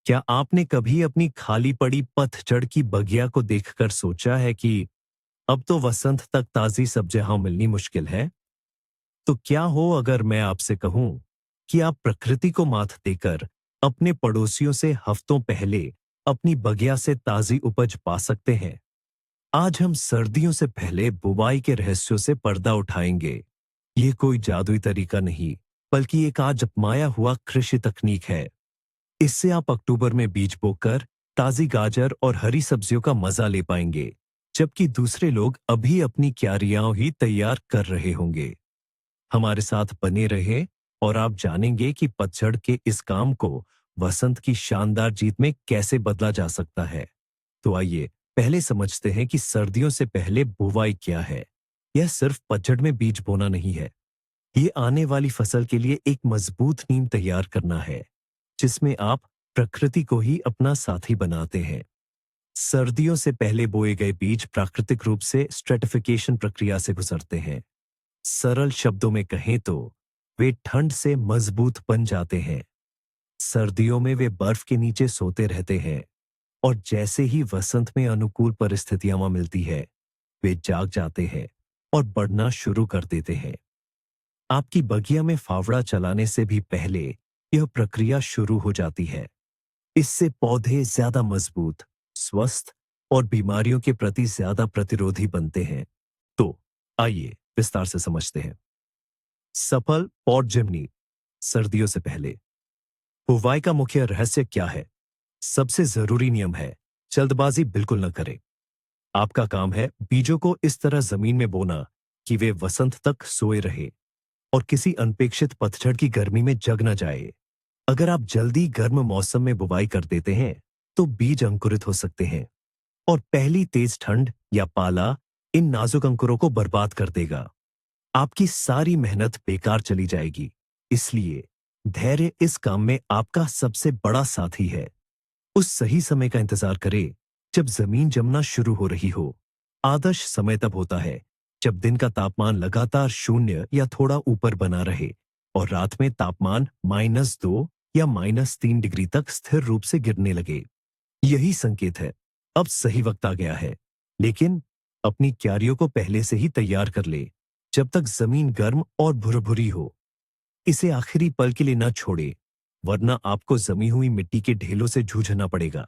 क्या आपने कभी अपनी खाली पड़ी पतझड़ की बगिया को देखकर सोचा है कि अब तो वसंत तक ताजी सब्जियां मिलनी मुश्किल है? तो क्या हो अगर मैं आपसे कहूं कि आप प्रकृति को मात देकर अपने पड़ोसियों से हफ्तों पहले अपनी बगिया से ताजी उपज पा सकते हैं? आज हम सर्दियों से पहले बुवाई के रहस्यों से पर्दा उठाएंगे। ये कोई जादुई तरीका नहीं, बल्कि एक आज अपनाया हुआ कृषि तकनीक है। इससे आप अक्टूबर में बीज बोकर ताजी गाजर और हरी सब्जियों का मजा ले पाएंगे, जबकि दूसरे लोग अभी अपनी क्यारियां ही तैयार कर रहे होंगे। हमारे साथ बने रहे और आप जानेंगे कि पतझड़ के इस काम को वसंत की शानदार जीत में कैसे बदला जा सकता है। तो आइए पहले समझते हैं कि सर्दियों से पहले बुवाई क्या है। यह सिर्फ पतझड़ में बीज बोना नहीं है। ये आने वाली फसल के लिए एक मजबूत नींव तैयार करना है, जिसमें आप प्रकृति को ही अपना साथी बनाते हैं। सर्दियों से पहले बोए गए बीज प्राकृतिक रूप से स्ट्रेटिफिकेशन प्रक्रिया से गुजरते हैं। सरल शब्दों में कहें तो वे ठंड से मजबूत बन जाते हैं। सर्दियों में वे बर्फ के नीचे सोते रहते हैं और जैसे ही वसंत में अनुकूल परिस्थितियां मिलती है, वे जाग जाते हैं और बढ़ना शुरू कर देते हैं। आपकी बगिया में फावड़ा चलाने से भी पहले यह प्रक्रिया शुरू हो जाती है। इससे पौधे ज्यादा मजबूत, स्वस्थ और बीमारियों के प्रति ज्यादा प्रतिरोधी बनते हैं। तो आइए विस्तार से समझते हैं। सफल पॉट जिमनी सर्दियों से पहले बुवाई का मुख्य रहस्य क्या है? सबसे जरूरी नियम है, जल्दबाजी बिल्कुल न करें। आपका काम है बीजों को इस तरह जमीन में बोना कि वे वसंत तक सोए रहे और किसी अनपेक्षित पतझड़ की गर्मी में जग न जाए। अगर आप जल्दी गर्म मौसम में बुवाई कर देते हैं, तो बीज अंकुरित हो सकते हैं और पहली तेज ठंड या पाला इन नाजुक अंकुरों को बर्बाद कर देगा। आपकी सारी मेहनत बेकार चली जाएगी। इसलिए धैर्य इस काम में आपका सबसे बड़ा साथी है। उस सही समय का इंतजार करें जब जमीन जमना शुरू हो रही हो। आदर्श समय तब होता है जब दिन का तापमान लगातार 0 या थोड़ा ऊपर बना रहे और रात में तापमान -2 या -3 डिग्री तक स्थिर रूप से गिरने लगे। यही संकेत है, अब सही वक्त आ गया है। लेकिन अपनी क्यारियों को पहले से ही तैयार कर ले, जब तक जमीन गर्म और भुरभुरी हो। इसे आखिरी पल के लिए न छोड़े, वरना आपको जमी हुई मिट्टी के ढेलों से जूझना पड़ेगा।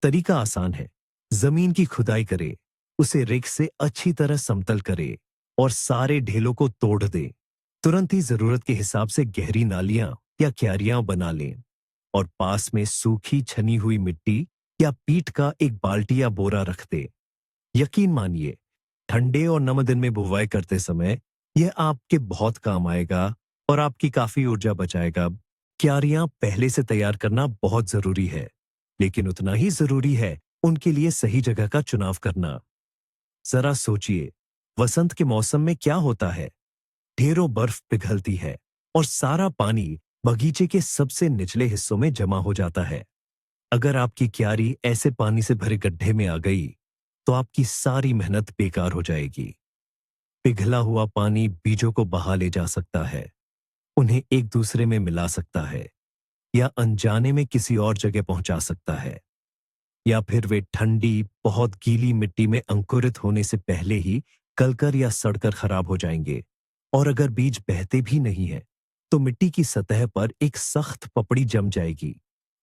तरीका आसान है। जमीन की खुदाई करे, उसे रेक से अच्छी तरह समतल करे और सारे ढेलों को तोड़ दे। तुरंत ही जरूरत के हिसाब से गहरी नालियां या क्यारियां बना लें और पास में सूखी छनी हुई मिट्टी या पीट का एक बाल्टी या बोरा रख दे। यकीन मानिए, ठंडे और नम दिन में बुवाई करते समय यह आपके बहुत काम आएगा और आपकी काफी ऊर्जा बचाएगा। क्यारियां पहले से तैयार करना बहुत जरूरी है, लेकिन उतना ही जरूरी है उनके लिए सही जगह का चुनाव करना। जरा सोचिए, वसंत के मौसम में क्या होता है? ढेरों बर्फ पिघलती है और सारा पानी बगीचे के सबसे निचले हिस्सों में जमा हो जाता है। अगर आपकी क्यारी ऐसे पानी से भरे गड्ढे में आ गई, तो आपकी सारी मेहनत बेकार हो जाएगी। पिघला हुआ पानी बीजों को बहा ले जा सकता है, उन्हें एक दूसरे में मिला सकता है या अनजाने में किसी और जगह पहुंचा सकता है। या फिर वे ठंडी, बहुत गीली मिट्टी में अंकुरित होने से पहले ही गलकर या सड़कर खराब हो जाएंगे। और अगर बीज बहते भी नहीं है, तो मिट्टी की सतह पर एक सख्त पपड़ी जम जाएगी,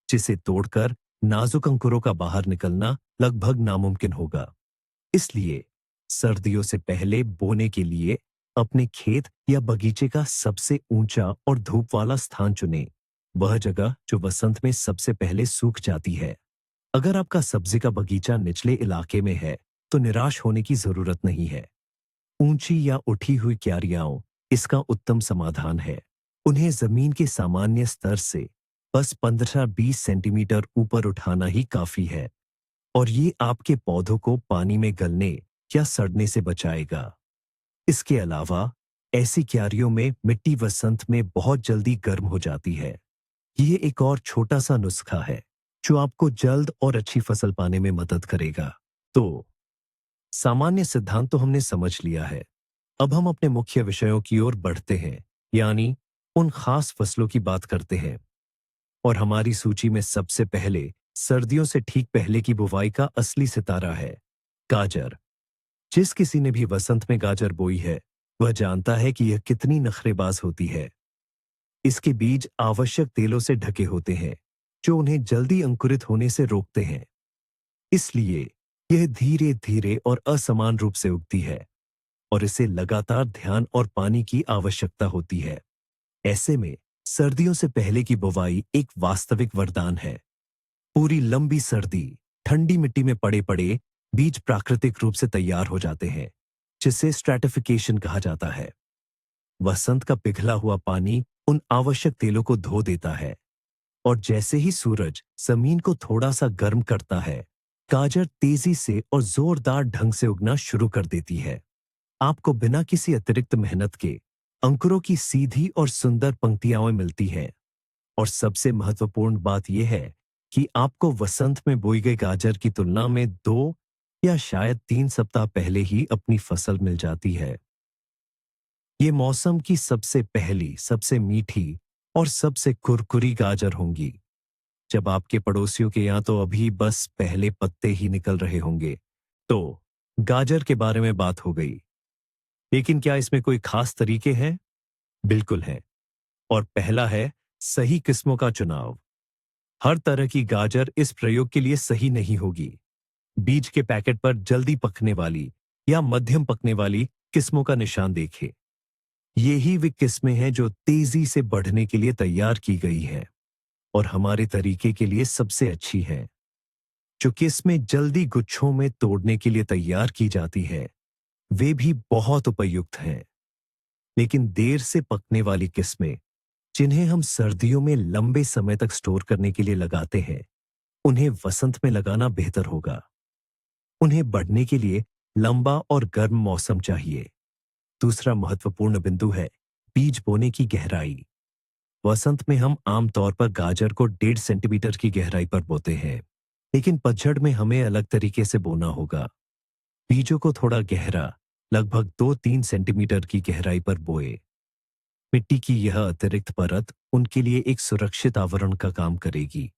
जिसे तोड़कर नाजुक अंकुरों का बाहर निकलना लगभग नामुमकिन होगा। इसलिए सर्दियों से पहले बोने के लिए अपने खेत या बगीचे का सबसे ऊंचा और धूप वाला स्थान चुनें, वह जगह जो वसंत में सबसे पहले सूख जाती है। अगर आपका सब्जी का बगीचा निचले इलाके में है, तो निराश होने की जरूरत नहीं है। ऊंची या उठी हुई क्यारियां इसका उत्तम समाधान है। उन्हें जमीन के सामान्य स्तर से बस 15-20 सेंटीमीटर ऊपर उठाना ही काफी है और ये आपके पौधों को पानी में गलने या सड़ने से बचाएगा। इसके अलावा ऐसी क्यारियों में मिट्टी वसंत में बहुत जल्दी गर्म हो जाती है। ये एक और छोटा सा नुस्खा है जो आपको जल्द और अच्छी फसल पाने में मदद करेगा। तो सामान्य सिद्धांत तो हमने समझ लिया है। अब हम अपने मुख्य विषयों की ओर बढ़ते हैं, यानी उन खास फसलों की बात करते हैं। और हमारी सूची में सबसे पहले सर्दियों से ठीक पहले की बुवाई का असली सितारा है गाजर। जिस किसी ने भी वसंत में गाजर बोई है वह जानता है कि यह कितनी नखरेबाज होती है। इसके बीज आवश्यक तेलों से ढके होते हैं जो उन्हें जल्दी अंकुरित होने से रोकते हैं। इसलिए यह धीरे धीरे और असमान रूप से उगती है और इसे लगातार ध्यान और पानी की आवश्यकता होती है। ऐसे में सर्दियों से पहले की बुवाई एक वास्तविक वरदान है। पूरी लंबी सर्दी ठंडी मिट्टी में पड़े पड़े बीज प्राकृतिक रूप से तैयार हो जाते हैं, जिसे स्ट्रैटिफिकेशन कहा जाता है। वसंत का पिघला हुआ पानी उन आवश्यक तेलों को धो देता है और जैसे ही सूरज जमीन को थोड़ा सा गर्म करता है, गाजर तेजी से और जोरदार ढंग से उगना शुरू कर देती है। आपको बिना किसी अतिरिक्त मेहनत के अंकुरों की सीधी और सुंदर पंक्तियां मिलती हैं। और सबसे महत्वपूर्ण बात यह है कि आपको वसंत में बोई गई गाजर की तुलना में 2 या शायद 3 सप्ताह पहले ही अपनी फसल मिल जाती है। ये मौसम की सबसे पहली, सबसे मीठी और सबसे कुरकुरी गाजर होंगी। जब आपके पड़ोसियों के यहाँ तो अभी बस पहले पत्ते ही निकल रहे होंगे। तो गाजर के बारे में बात हो गई, लेकिन क्या इसमें कोई खास तरीके हैं? बिल्कुल है। और पहला है सही किस्मों का चुनाव। हर तरह की गाजर इस प्रयोग के लिए सही नहीं होगी। बीज के पैकेट पर जल्दी पकने वाली या मध्यम पकने वाली किस्मों का निशान देखें। ये ही वे किस्में हैं जो तेजी से बढ़ने के लिए तैयार की गई हैं और हमारे तरीके के लिए सबसे अच्छी हैं। जो किस्में जल्दी गुच्छों में तोड़ने के लिए तैयार की जाती है, वे भी बहुत उपयुक्त हैं। लेकिन देर से पकने वाली किस्में, जिन्हें हम सर्दियों में लंबे समय तक स्टोर करने के लिए लगाते हैं, उन्हें वसंत में लगाना बेहतर होगा। उन्हें बढ़ने के लिए लंबा और गर्म मौसम चाहिए। दूसरा महत्वपूर्ण बिंदु है बीज बोने की गहराई। वसंत में हम आमतौर पर गाजर को 1.5 सेंटीमीटर की गहराई पर बोते हैं, लेकिन पतझड़ में हमें अलग तरीके से बोना होगा। बीजों को थोड़ा गहरा, लगभग 2-3 सेंटीमीटर की गहराई पर बोए। मिट्टी की यह अतिरिक्त परत उनके लिए एक सुरक्षित आवरण का काम करेगी,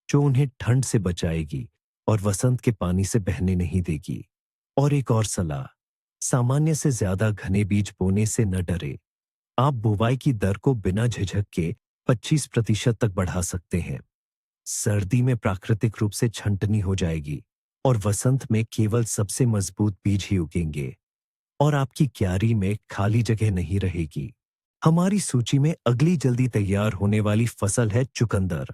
जो उन्हें ठंड से बचाएगी और वसंत के पानी से बहने नहीं देगी। और एक और सलाह, सामान्य से ज्यादा घने बीज बोने से न डरे। आप बुवाई की दर को बिना झिझक के 25% तक बढ़ा सकते हैं। सर्दी में प्राकृतिक रूप से छंटनी हो जाएगी और वसंत में केवल सबसे मजबूत बीज ही उगेंगे और आपकी क्यारी में खाली जगह नहीं रहेगी। हमारी सूची में अगली जल्दी तैयार होने वाली फसल है चुकंदर।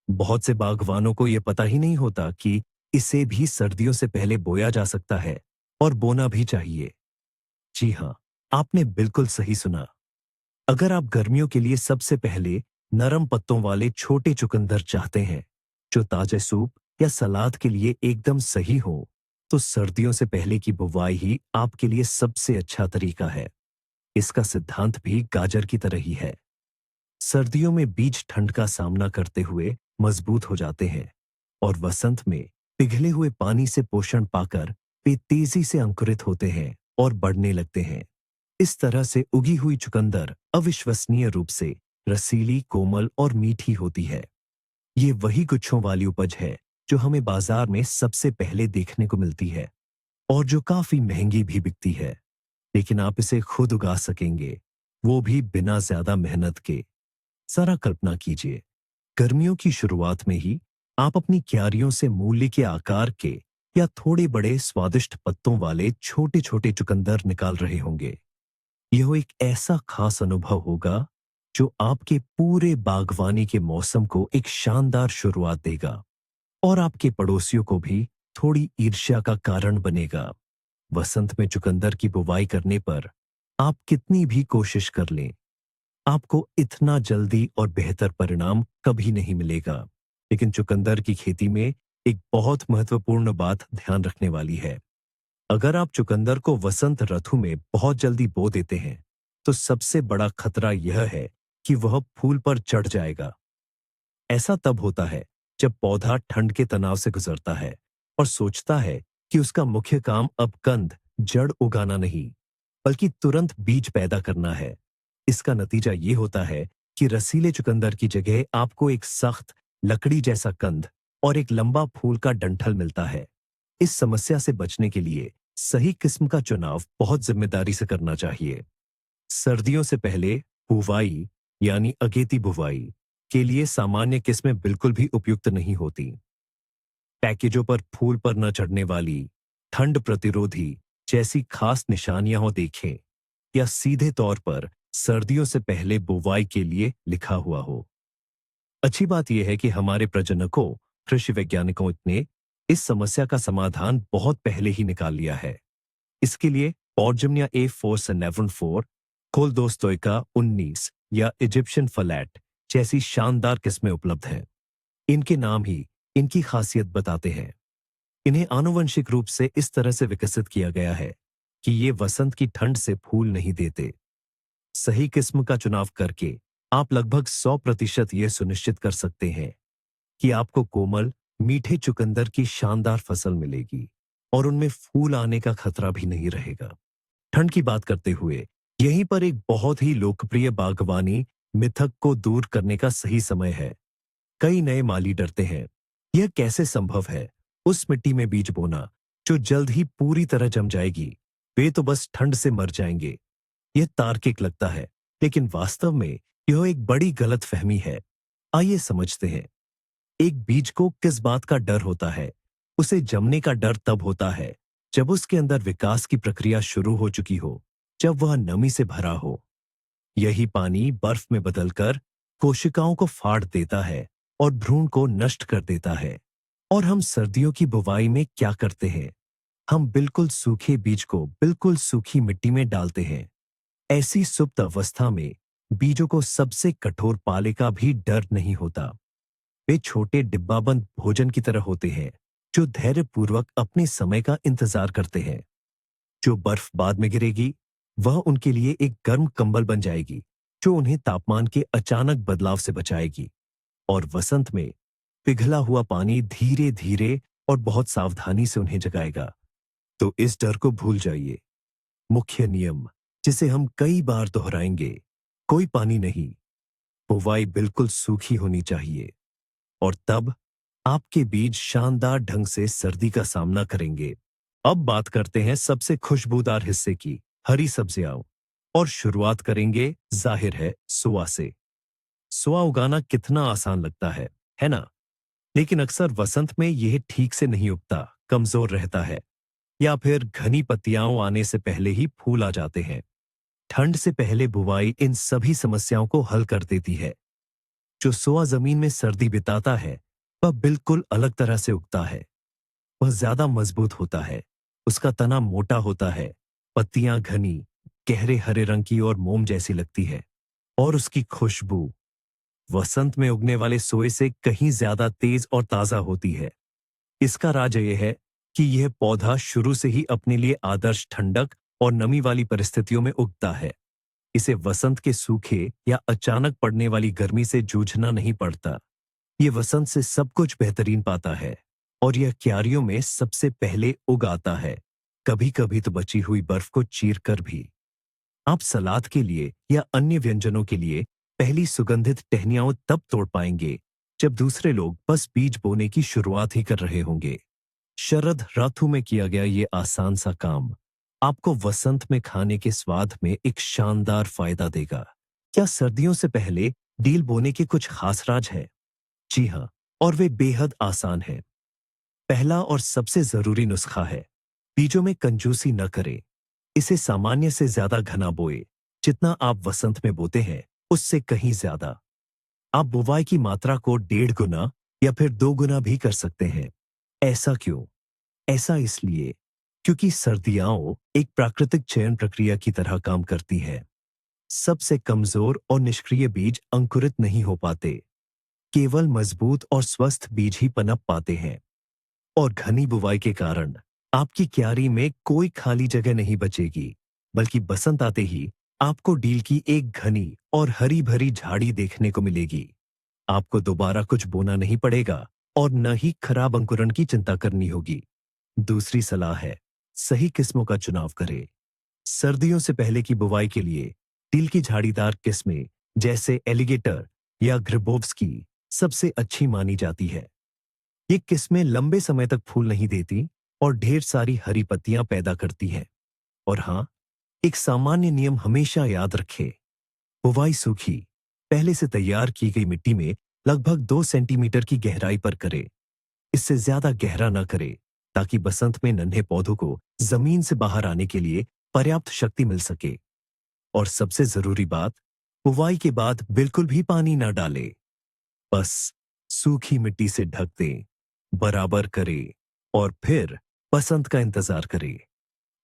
बहुत से बागवानों को यह पता ही नहीं होता कि इसे भी सर्दियों से पहले बोया जा सकता है और बोना भी चाहिए। जी हाँ, आपने बिल्कुल सही सुना। अगर आप गर्मियों के लिए सबसे पहले नरम पत्तों वाले छोटे चुकंदर चाहते हैं, जो ताजे सूप या सलाद के लिए एकदम सही हो, तो सर्दियों से पहले की बुवाई ही आपके लिए सबसे अच्छा तरीका है। इसका सिद्धांत भी गाजर की तरह ही है। सर्दियों में बीज ठंड का सामना करते हुए मजबूत हो जाते हैं और वसंत में पिघले हुए पानी से पोषण पाकर वे तेजी से अंकुरित होते हैं और बढ़ने लगते हैं। इस तरह से उगी हुई चुकंदर अविश्वसनीय रूप से रसीली, कोमल और मीठी होती है। ये वही गुच्छों वाली उपज है जो हमें बाजार में सबसे पहले देखने को मिलती है और जो काफी महंगी भी बिकती है, लेकिन आप इसे खुद उगा सकेंगे, वो भी बिना ज्यादा मेहनत के। जरा कल्पना कीजिए, गर्मियों की शुरुआत में ही आप अपनी क्यारियों से मूली के आकार के या थोड़े बड़े स्वादिष्ट पत्तों वाले छोटे छोटे चुकंदर निकाल रहे होंगे। यह एक ऐसा खास अनुभव होगा जो आपके पूरे बागवानी के मौसम को एक शानदार शुरुआत देगा और आपके पड़ोसियों को भी थोड़ी ईर्ष्या का कारण बनेगा। वसंत में चुकंदर की बुवाई करने पर आप कितनी भी कोशिश कर लें, आपको इतना जल्दी और बेहतर परिणाम कभी नहीं मिलेगा। लेकिन चुकंदर की खेती में एक बहुत महत्वपूर्ण बात ध्यान रखने वाली है। अगर आप चुकंदर को वसंत ऋतु में बहुत जल्दी बो देते हैं, तो सबसे बड़ा खतरा यह है कि वह फूल पर चढ़ जाएगा। ऐसा तब होता है जब पौधा ठंड के तनाव से गुजरता है और सोचता है कि उसका मुख्य काम अब कंद, जड़ उगाना नहीं, बल्कि तुरंत बीज पैदा करना है। इसका नतीजा ये होता है कि रसीले चुकंदर की जगह आपको एक सख्त लकड़ी जैसा कंद और एक लंबा फूल का डंठल मिलता है। इस समस्या से बचने के लिए सही किस्म का चुनाव बहुत जिम्मेदारी से करना चाहिए। सर्दियों से पहले बुवाई यानी अगेती बुवाई के लिए सामान्य किस्में बिल्कुल भी उपयुक्त नहीं होती। पैकेजों पर फूल पर न चढ़ने वाली, ठंड प्रतिरोधी जैसी खास निशानियां हो देखें, या सीधे तौर पर सर्दियों से पहले बुवाई के लिए लिखा हुआ हो। अच्छी बात यह है कि हमारे प्रजनकों, कृषि वैज्ञानिकों ने इस समस्या का समाधान बहुत पहले ही निकाल लिया है। इसके लिए पॉर्जमिया A4 कोलदोस्तोइका 19 या इजिप्शियन फलैट जैसी शानदार किस्में उपलब्ध हैं। इनके नाम ही इनकी खासियत बताते हैं। इन्हें आनुवंशिक रूप से इस तरह से विकसित किया गया है कि ये वसंत की ठंड से फूल नहीं देते। सही किस्म का चुनाव करके आप लगभग 100% यह सुनिश्चित कर सकते हैं कि आपको कोमल, मीठे चुकंदर की शानदार फसल मिलेगी और उनमें फूल आने का खतरा भी नहीं रहेगा। ठंड की बात करते हुए यहीं पर एक बहुत ही लोकप्रिय बागवानी मिथक को दूर करने का सही समय है। कई नए माली डरते हैं, यह कैसे संभव है उस मिट्टी में बीज बोना जो जल्द ही पूरी तरह जम जाएगी, वे तो बस ठंड से मर जाएंगे। यह तार्किक लगता है, लेकिन वास्तव में यह एक बड़ी गलतफहमी है। आइए समझते हैं। एक बीज को किस बात का डर होता है? उसे जमने का डर तब होता है जब उसके अंदर विकास की प्रक्रिया शुरू हो चुकी हो, जब वह नमी से भरा हो। यही पानी बर्फ में बदलकर कोशिकाओं को फाड़ देता है और भ्रूण को नष्ट कर देता है। और हम सर्दियों की बुवाई में क्या करते हैं? हम बिल्कुल सूखे बीज को बिल्कुल सूखी मिट्टी में डालते हैं। ऐसी सुप्त अवस्था में बीजों को सबसे कठोर पाले का भी डर नहीं होता। वे छोटे डिब्बाबंद भोजन की तरह होते हैं जो धैर्यपूर्वक अपने समय का इंतजार करते हैं। जो बर्फ बाद में गिरेगी वह उनके लिए एक गर्म कंबल बन जाएगी जो उन्हें तापमान के अचानक बदलाव से बचाएगी। और वसंत में पिघला हुआ पानी धीरे धीरे और बहुत सावधानी से उन्हें जगाएगा। तो इस डर को भूल जाइए। मुख्य नियम जिसे हम कई बार दोहराएंगे, कोई पानी नहीं, बुवाई बिल्कुल सूखी होनी चाहिए। और तब आपके बीज शानदार ढंग से सर्दी का सामना करेंगे। अब बात करते हैं सबसे खुशबूदार हिस्से की, हरी सब्जियां। और शुरुआत करेंगे जाहिर है सोआ से। सोआ उगाना कितना आसान लगता है ना? लेकिन अक्सर वसंत में यह ठीक से नहीं उगता, कमजोर रहता है, या फिर घनी पत्तियां आने से पहले ही फूल आ जाते हैं। ठंड से पहले बुवाई इन सभी समस्याओं को हल कर देती है। जो सोआ जमीन में सर्दी बिताता है वह बिल्कुल अलग तरह से उगता है। वह ज्यादा मजबूत होता है, उसका तना मोटा होता है, पत्तियां घनी, गहरे हरे रंग की और मोम जैसी लगती है, और उसकी खुशबू वसंत में उगने वाले सोए से कहीं ज्यादा तेज और ताजा होती है। इसका राज यह है कि यह पौधा शुरू से ही अपने लिए आदर्श ठंडक और नमी वाली परिस्थितियों में उगता है। इसे वसंत के सूखे या अचानक पड़ने वाली गर्मी से जूझना नहीं पड़ता। ये वसंत से सब कुछ बेहतरीन पाता है और यह क्यारियों में सबसे पहले उग आता है, कभी कभी तो बची हुई बर्फ को चीर कर भी। आप सलाद के लिए या अन्य व्यंजनों के लिए पहली सुगंधित टहनियां तब तोड़ पाएंगे जब दूसरे लोग बस बीज बोने की शुरुआत ही कर रहे होंगे। शरद ऋतु में किया गया ये आसान सा काम आपको वसंत में खाने के स्वाद में एक शानदार फायदा देगा। क्या सर्दियों से पहले डील बोने के कुछ खास राज है? जी हाँ, और वे बेहद आसान हैं। पहला और सबसे जरूरी नुस्खा है, बीजों में कंजूसी न करें। इसे सामान्य से ज्यादा घना बोए। जितना आप वसंत में बोते हैं उससे कहीं ज्यादा। आप बुवाई की मात्रा को 1.5 गुना या फिर 2 गुना भी कर सकते हैं। ऐसा क्यों? ऐसा इसलिए क्योंकि सर्दियां एक प्राकृतिक चयन प्रक्रिया की तरह काम करती है। सबसे कमजोर और निष्क्रिय बीज अंकुरित नहीं हो पाते। केवल मजबूत और स्वस्थ बीज ही पनप पाते हैं। और घनी बुवाई के कारण आपकी क्यारी में कोई खाली जगह नहीं बचेगी, बल्कि बसंत आते ही आपको डील की एक घनी और हरी भरी झाड़ी देखने को मिलेगी। आपको दोबारा कुछ बोना नहीं पड़ेगा और न ही खराब अंकुरण की चिंता करनी होगी। दूसरी सलाह है, सही किस्मों का चुनाव करें। सर्दियों से पहले की बुवाई के लिए तिल की झाड़ीदार किस्में जैसे एलिगेटर या ग्रिबोव्स्की सबसे अच्छी मानी जाती है। ये किस्में लंबे समय तक फूल नहीं देती और ढेर सारी हरी पत्तियां पैदा करती हैं। और हाँ, एक सामान्य नियम हमेशा याद रखें। बुवाई सूखी, पहले से तैयार की गई मिट्टी में लगभग 2 सेंटीमीटर की गहराई पर करें। इससे ज्यादा गहरा न करें, ताकि बसंत में नन्हे पौधों को जमीन से बाहर आने के लिए पर्याप्त शक्ति मिल सके। और सबसे जरूरी बात, बुवाई के बाद बिल्कुल भी पानी न डालें। बस सूखी मिट्टी से ढक दें, बराबर करें और फिर बसंत का इंतजार करें।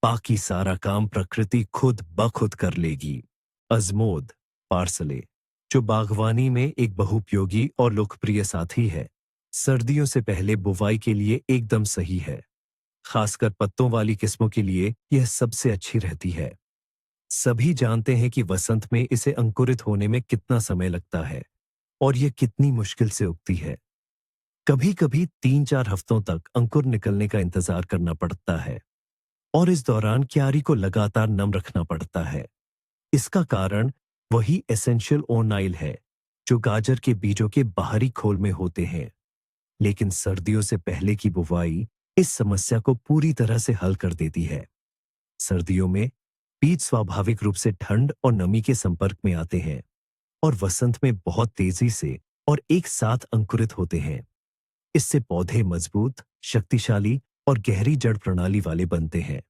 बाकी सारा काम प्रकृति खुद ब खुद कर लेगी। अजमोद पार्सले, जो बागवानी में एक बहुउपयोगी और लोकप्रिय साथी है, सर्दियों से पहले बुवाई के लिए एकदम सही है। खासकर पत्तों वाली किस्मों के लिए यह सबसे अच्छी रहती है। सभी जानते हैं कि वसंत में इसे अंकुरित होने में कितना समय लगता है और यह कितनी मुश्किल से उगती है। कभी कभी 3-4 हफ्तों तक अंकुर निकलने का इंतजार करना पड़ता है और इस दौरान क्यारी को लगातार नम रखना पड़ता है। इसका कारण वही एसेंशियल ओनाइल है जो गाजर के बीजों के बाहरी खोल में होते हैं। लेकिन सर्दियों से पहले की बुवाई इस समस्या को पूरी तरह से हल कर देती है। सर्दियों में बीज स्वाभाविक रूप से ठंड और नमी के संपर्क में आते हैं और वसंत में बहुत तेजी से और एक साथ अंकुरित होते हैं। इससे पौधे मजबूत, शक्तिशाली और गहरी जड़ प्रणाली वाले बनते हैं।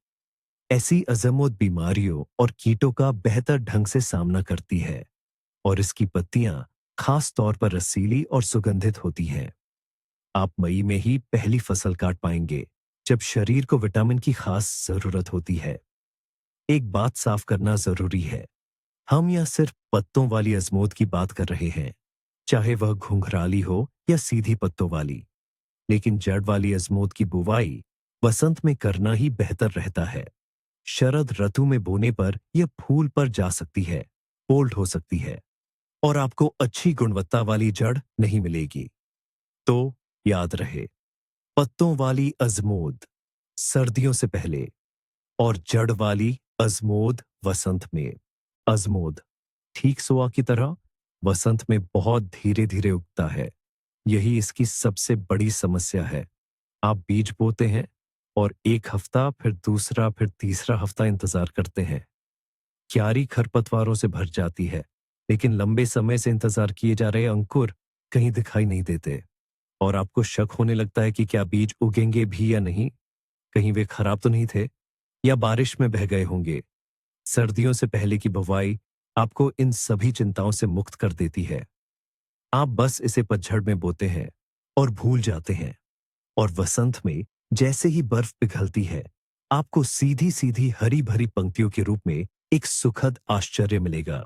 ऐसी अजमोद बीमारियों और कीटों का बेहतर ढंग से सामना करती है और इसकी पत्तियां खास तौर पर रसीली और सुगंधित होती हैं। आप मई में ही पहली फसल काट पाएंगे, जब शरीर को विटामिन की खास जरूरत होती है। एक बात साफ करना जरूरी है, हम या सिर्फ पत्तों वाली अजमोद की बात कर रहे हैं, चाहे वह घुंघराली हो या सीधी पत्तों वाली। लेकिन जड़ वाली अजमोद की बुवाई वसंत में करना ही बेहतर रहता है। शरद ऋतु में बोने पर यह फूल पर जा सकती है, बोल्ड हो सकती है और आपको अच्छी गुणवत्ता वाली जड़ नहीं मिलेगी। तो याद रहे, पत्तों वाली अजमोद सर्दियों से पहले और जड़ वाली अजमोद वसंत में। अजमोद ठीक सोआ की तरह वसंत में बहुत धीरे धीरे उगता है। यही इसकी सबसे बड़ी समस्या है। आप बीज बोते हैं और एक हफ्ता, फिर दूसरा, फिर तीसरा हफ्ता इंतजार करते हैं। क्यारी खरपतवारों से भर जाती है, लेकिन लंबे समय से इंतजार किए जा रहे अंकुर कहीं दिखाई नहीं देते और आपको शक होने लगता है कि क्या बीज उगेंगे भी या नहीं। कहीं वे खराब तो नहीं थे या बारिश में बह गए होंगे। सर्दियों से पहले की बुवाई आपको इन सभी चिंताओं से मुक्त कर देती है। आप बस इसे पतझड़ में बोते हैं और भूल जाते हैं और वसंत में जैसे ही बर्फ पिघलती है, आपको सीधी सीधी हरी भरी पंक्तियों के रूप में एक सुखद आश्चर्य मिलेगा।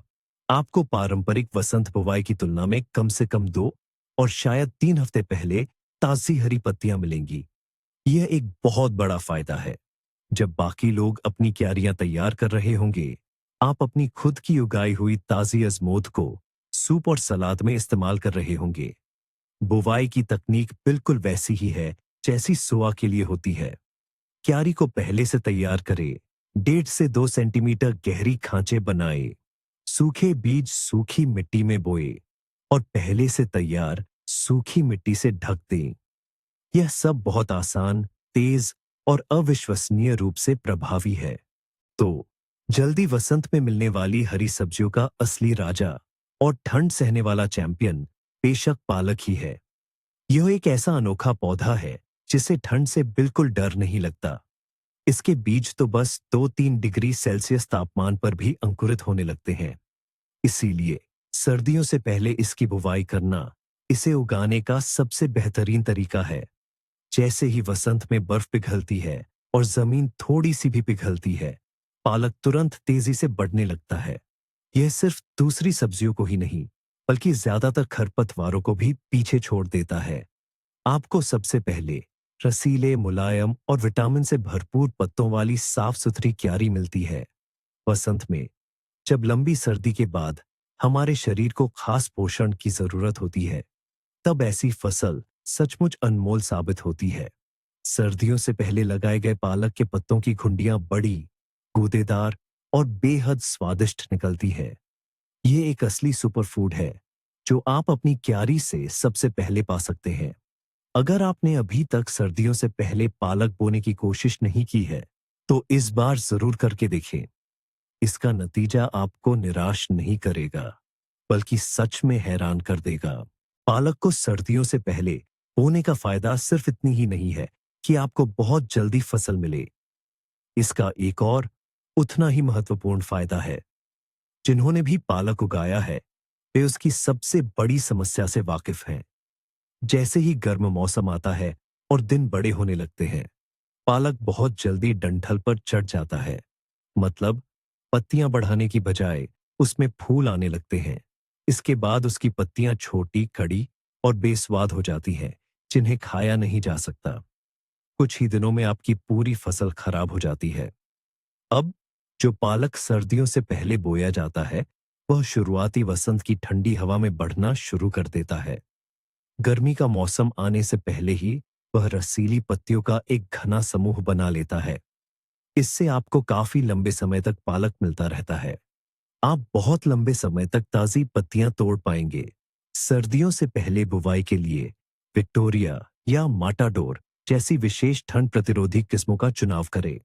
आपको पारंपरिक वसंत बुवाई की तुलना में कम से कम 2 और शायद 3 हफ्ते पहले ताजी हरी पत्तियां मिलेंगी। यह एक बहुत बड़ा फायदा है। जब बाकी लोग अपनी क्यारियां तैयार कर रहे होंगे, आप अपनी खुद की उगाई हुई ताजी अजमोद को सूप और सलाद में इस्तेमाल कर रहे होंगे। बुवाई की तकनीक बिल्कुल वैसी ही है जैसी सोआ के लिए होती है। क्यारी को पहले से तैयार करें, 1.5 से 2 सेंटीमीटर गहरी खांचे बनाए, सूखे बीज सूखी मिट्टी में बोए और पहले से तैयार सूखी मिट्टी से ढक दें। यह सब बहुत आसान, तेज और अविश्वसनीय रूप से प्रभावी है। तो जल्दी वसंत में मिलने वाली हरी सब्जियों का असली राजा और ठंड सहने वाला चैंपियन बेशक पालक ही है। यह एक ऐसा अनोखा पौधा है जिसे ठंड से बिल्कुल डर नहीं लगता। इसके बीज तो बस 2-3 डिग्री सेल्सियस तापमान पर भी अंकुरित होने लगते हैं। इसीलिए सर्दियों से पहले इसकी बुवाई करना इसे उगाने का सबसे बेहतरीन तरीका है। जैसे ही वसंत में बर्फ पिघलती है और जमीन थोड़ी सी भी पिघलती है, पालक तुरंत तेजी से बढ़ने लगता है। यह सिर्फ दूसरी सब्जियों को ही नहीं, बल्कि ज्यादातर खरपतवारों को भी पीछे छोड़ देता है। आपको सबसे पहले रसीले, मुलायम और विटामिन से भरपूर पत्तों वाली साफ सुथरी क्यारी मिलती है। वसंत में जब लंबी सर्दी के बाद हमारे शरीर को खास पोषण की जरूरत होती है, तब ऐसी फसल सचमुच अनमोल साबित होती है। सर्दियों से पहले लगाए गए पालक के पत्तों की घुंडियां बड़ी, गूदेदार और बेहद स्वादिष्ट निकलती है। ये एक असली सुपरफूड है जो आप अपनी क्यारी से सबसे पहले पा सकते हैं। अगर आपने अभी तक सर्दियों से पहले पालक बोने की कोशिश नहीं की है, तो इस बार जरूर करके देखें। इसका नतीजा आपको निराश नहीं करेगा, बल्कि सच में हैरान कर देगा। पालक को सर्दियों से पहले बोने का फायदा सिर्फ इतनी ही नहीं है कि आपको बहुत जल्दी फसल मिले। इसका एक और उतना ही महत्वपूर्ण फायदा है। जिन्होंने भी पालक उगाया है, वे उसकी सबसे बड़ी समस्या से वाकिफ हैं। जैसे ही गर्म मौसम आता है और दिन बड़े होने लगते हैं, पालक बहुत जल्दी डंठल पर चढ़ जाता है। मतलब पत्तियां बढ़ाने की बजाय उसमें फूल आने लगते हैं। इसके बाद उसकी पत्तियां छोटी, कड़ी और बेस्वाद हो जाती हैं, जिन्हें खाया नहीं जा सकता। कुछ ही दिनों में आपकी पूरी फसल खराब हो जाती है। अब जो पालक सर्दियों से पहले बोया जाता है, वह शुरुआती वसंत की ठंडी हवा में बढ़ना शुरू कर देता है। गर्मी का मौसम आने से पहले ही वह रसीली पत्तियों का एक घना समूह बना लेता है। इससे आपको काफी लंबे समय तक पालक मिलता रहता है। आप बहुत लंबे समय तक ताजी पत्तियां तोड़ पाएंगे। सर्दियों से पहले बुवाई के लिए विक्टोरिया या माटाडोर जैसी विशेष ठंड प्रतिरोधी किस्मों का चुनाव करें।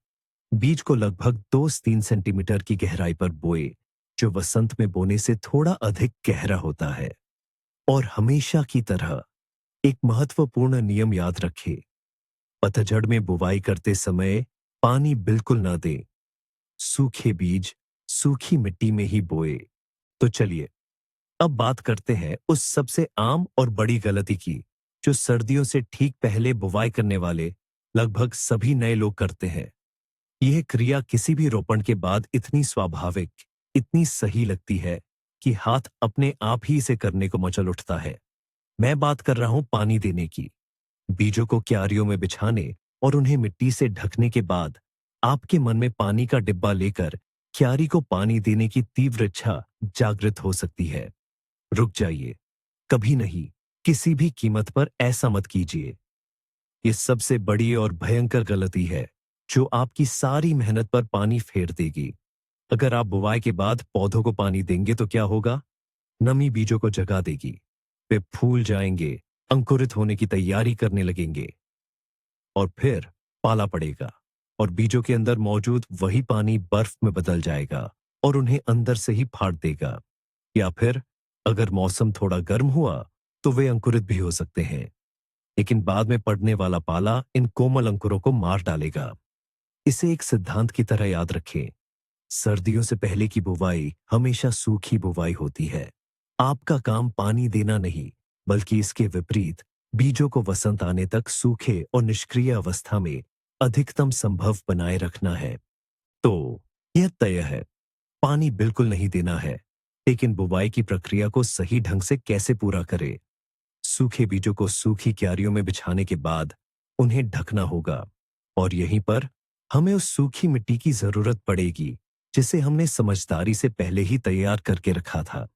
बीज को लगभग 2 से 3 सेंटीमीटर की गहराई पर बोए, जो वसंत में बोने से थोड़ा अधिक गहरा होता है। और हमेशा की तरह एक महत्वपूर्ण नियम याद रखें। पतझड़ में बुवाई करते समय पानी बिल्कुल ना दें। सूखे बीज सूखी मिट्टी में ही बोए। तो चलिए अब बात करते हैं उस सबसे आम और बड़ी गलती की, जो सर्दियों से ठीक पहले बुवाई करने वाले लगभग सभी नए लोग करते हैं। यह क्रिया किसी भी रोपण के बाद इतनी स्वाभाविक, इतनी सही लगती है कि हाथ अपने आप ही इसे करने को मचल उठता है। मैं बात कर रहा हूं पानी देने की। बीजों को क्यारियों में बिछाने और उन्हें मिट्टी से ढकने के बाद आपके मन में पानी का डिब्बा लेकर क्यारी को पानी देने की तीव्र इच्छा जागृत हो सकती है। रुक जाइए, कभी नहीं, किसी भी कीमत पर ऐसा मत कीजिए। ये सबसे बड़ी और भयंकर गलती है जो आपकी सारी मेहनत पर पानी फेर देगी। अगर आप बुवाई के बाद पौधों को पानी देंगे तो क्या होगा? नमी बीजों को जगा देगी। वे फूल जाएंगे, अंकुरित होने की तैयारी करने लगेंगे और फिर पाला पड़ेगा और बीजों के अंदर मौजूद वही पानी बर्फ में बदल जाएगा और उन्हें अंदर से ही फाड़ देगा। या फिर अगर मौसम थोड़ा गर्म हुआ तो वे अंकुरित भी हो सकते हैं, लेकिन बाद में पड़ने वाला पाला इन कोमल अंकुरों को मार डालेगा। इसे एक सिद्धांत की तरह याद रखें। सर्दियों से पहले की बुवाई हमेशा सूखी बुवाई होती है। आपका काम पानी देना नहीं, बल्कि इसके विपरीत बीजों को वसंत आने तक सूखे और निष्क्रिय अवस्था में अधिकतम संभव बनाए रखना है। तो यह तय है, पानी बिल्कुल नहीं देना है, लेकिन बुवाई की प्रक्रिया को सही ढंग से कैसे पूरा करें। सूखे बीजों को सूखी क्यारियों में बिछाने के बाद उन्हें ढकना होगा और यहीं पर हमें उस सूखी मिट्टी की जरूरत पड़ेगी जिसे हमने समझदारी से पहले ही तैयार करके रखा था।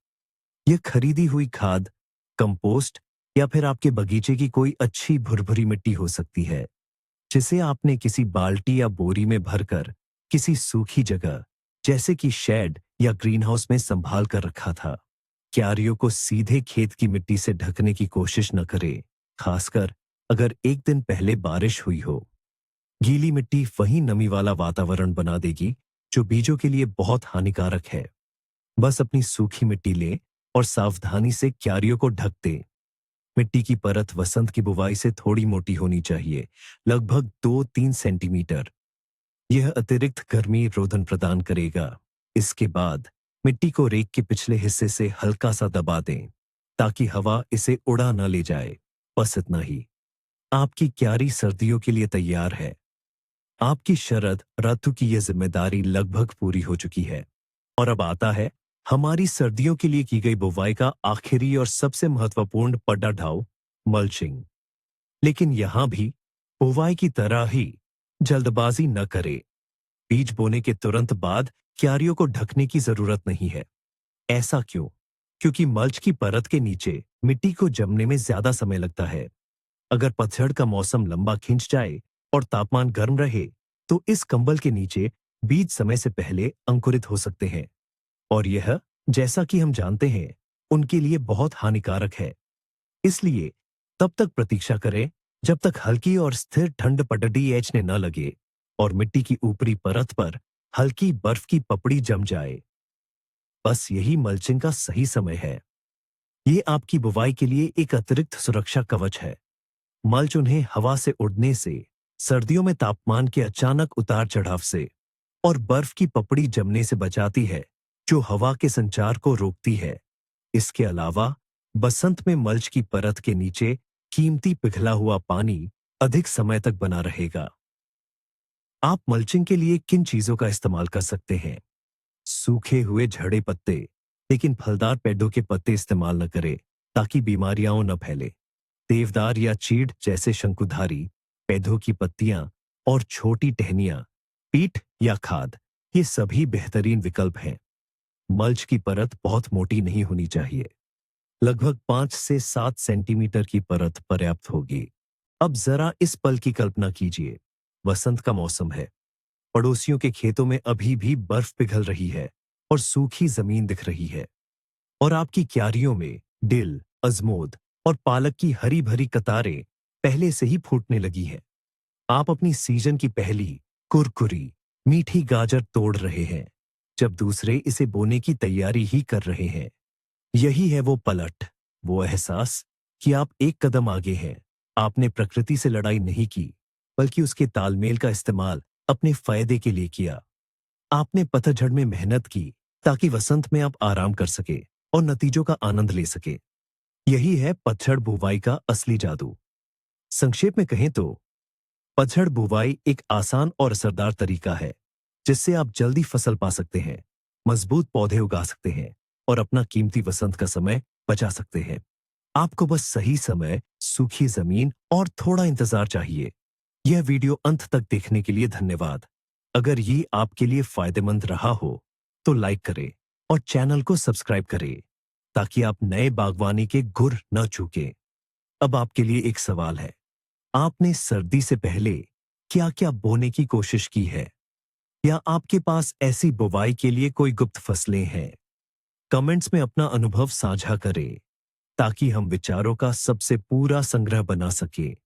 यह खरीदी हुई खाद, कंपोस्ट या फिर आपके बगीचे की कोई अच्छी भुरभुरी मिट्टी हो सकती है, जिसे आपने किसी बाल्टी या बोरी में भरकर किसी सूखी जगह जैसे कि शेड या ग्रीन हाउस में संभाल कर रखा था। क्यारियों को सीधे खेत की मिट्टी से ढकने की कोशिश न करें, खासकर अगर एक दिन पहले बारिश हुई हो। गीली मिट्टी वही नमी वाला वातावरण बना देगी जो बीजों के लिए बहुत हानिकारक है। बस अपनी सूखी मिट्टी लें और सावधानी से क्यारियों को ढक दें। मिट्टी की परत वसंत की बुवाई से थोड़ी मोटी होनी चाहिए, लगभग 2-3 सेंटीमीटर। यह अतिरिक्त गर्मी रोधन प्रदान करेगा। इसके बाद मिट्टी को रेक के पिछले हिस्से से हल्का सा दबा दें ताकि हवा इसे उड़ा न ले जाए। बस इतना ही। आपकी क्यारी सर्दियों के लिए तैयार है। आपकी शरद ऋतु की यह जिम्मेदारी लगभग पूरी हो चुकी है और अब आता है हमारी सर्दियों के लिए की गई बुवाई का आखिरी और सबसे महत्वपूर्ण पड़ाव, मल्चिंग। लेकिन यहां भी बुवाई की तरह ही जल्दबाजी न करें। बीज बोने के तुरंत बाद क्यारियों को ढकने की जरूरत नहीं है। ऐसा क्यों? क्योंकि मल्च की परत के नीचे मिट्टी को जमने में ज्यादा समय लगता है। अगर पतझड़ का मौसम लंबा खिंच जाए और तापमान गर्म रहे, तो इस कंबल के नीचे बीज समय से पहले अंकुरित हो सकते हैं और यह जैसा कि हम जानते हैं, उनके लिए बहुत हानिकारक है। इसलिए तब तक प्रतीक्षा करें जब तक हल्की और स्थिर ठंड पटड़ी एचने न लगे और मिट्टी की ऊपरी परत पर हल्की बर्फ की पपड़ी जम जाए। बस यही मल्चिंग का सही समय है। ये आपकी बुवाई के लिए एक अतिरिक्त सुरक्षा कवच है। मल्च उन्हें हवा से उड़ने से, सर्दियों में तापमान के अचानक उतार चढ़ाव से और बर्फ की पपड़ी जमने से बचाती है, जो हवा के संचार को रोकती है। इसके अलावा बसंत में मल्च की परत के नीचे कीमती पिघला हुआ पानी अधिक समय तक बना रहेगा। आप मल्चिंग के लिए किन चीजों का इस्तेमाल कर सकते हैं? सूखे हुए झड़े पत्ते, लेकिन फलदार पेड़ों के पत्ते इस्तेमाल न करें ताकि बीमारियां न फैले। देवदार या चीड़ जैसे शंकुधारी पेड़ों की पत्तियां और छोटी टहनियां, पीठ या खाद, ये सभी बेहतरीन विकल्प हैं। मल्च की परत बहुत मोटी नहीं होनी चाहिए। लगभग 5 से 7 सेंटीमीटर की परत पर्याप्त होगी। अब जरा इस पल की कल्पना कीजिए। वसंत का मौसम है। पड़ोसियों के खेतों में अभी भी बर्फ पिघल रही है और सूखी जमीन दिख रही है। और आपकी क्यारियों में डिल, अजमोद और पालक की हरी भरी कतारें पहले से ही फूटने लगी हैं। आप अपनी सीजन की पहली कुरकुरी मीठी गाजर तोड़ रहे हैं, जब दूसरे इसे बोने की तैयारी ही कर रहे हैं। यही है वो पलट, वो एहसास कि आप एक कदम आगे हैं। आपने प्रकृति से लड़ाई नहीं की, बल्कि उसके तालमेल का इस्तेमाल अपने फायदे के लिए किया। आपने पतझड़ में मेहनत की ताकि वसंत में आप आराम कर सके और नतीजों का आनंद ले सके। यही है पतझड़ बुवाई का असली जादू। संक्षेप में कहें तो पतझड़ बुवाई एक आसान और असरदार तरीका है, जिससे आप जल्दी फसल पा सकते हैं, मजबूत पौधे उगा सकते हैं और अपना कीमती वसंत का समय बचा सकते हैं। आपको बस सही समय, सूखी जमीन और थोड़ा इंतजार चाहिए। यह वीडियो अंत तक देखने के लिए धन्यवाद। अगर ये आपके लिए फायदेमंद रहा हो, तो लाइक करें और चैनल को सब्सक्राइब करें, ताकि आप नए बागवानी के गुर न चूकें। अब आपके लिए एक सवाल है। आपने सर्दी से पहले क्या-क्या बोने की कोशिश की है? या आपके पास ऐसी बुवाई के लिए कोई गुप्त फसलें हैं? कमेंट्स में अपना अनुभव साझा करें, ताकि हम विचारों का सबसे पूरा संग्रह बना सकें।